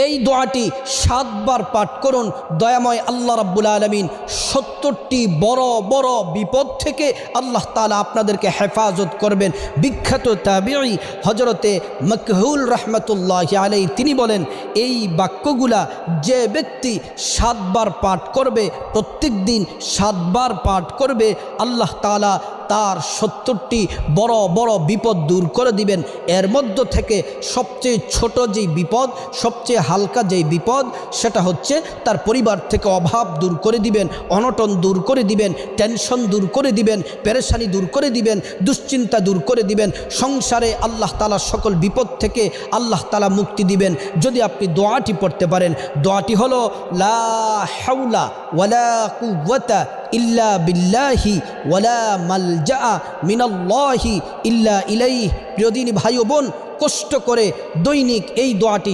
এই দোয়াটি 7 বার পাঠ করুন। দয়াময় আল্লাহ রাব্বুল আলামিন 70টি বড় বড় বিপদ থেকে আল্লাহ তাআলা আপনাদেরকে হেফাজত করবেন। বিখ্যাত তাবিঈ হযরতে মাকহুল রাহমাতুল্লাহি আলাইহি তিনি বলেন, এই বাক্যগুলা যে ব্যক্তি 7 বার পাঠ করবে, প্রত্যেক দিন 7 বার পাঠ করবে, আল্লাহ তাআলা তার 70টি বড় বড় বিপদ দূর করে দিবেন। এর মধ্য থেকে সবচেয়ে ছোট যেই বিপদ, সবচেয়ে হালকা যেই বিপদ, সেটা হচ্ছে তার পরিবার থেকে অভাব দূর করে দিবেন, অনটন দূর করে দিবেন, টেনশন দূর করে দিবেন, পেরেশানি দূর করে দিবেন, দুশ্চিন্তা দূর করে দিবেন। সংসারে আল্লাহ তাআলা সকল বিপদ থেকে আল্লাহ তাআলা মুক্তি দিবেন যদি আপনি দোয়াটি পড়তে পারেন। দোয়াটি হলো লা হাওলা ওয়ালা কুওয়াতা ইল্লা বিল্লাহি ওয়ালা মালজা মিনাল্লাহি ইল্লা ইলাইহি। প্রিয় দিনী ভাই ও বোন, কষ্ট করে দৈনিক এই দোয়াটি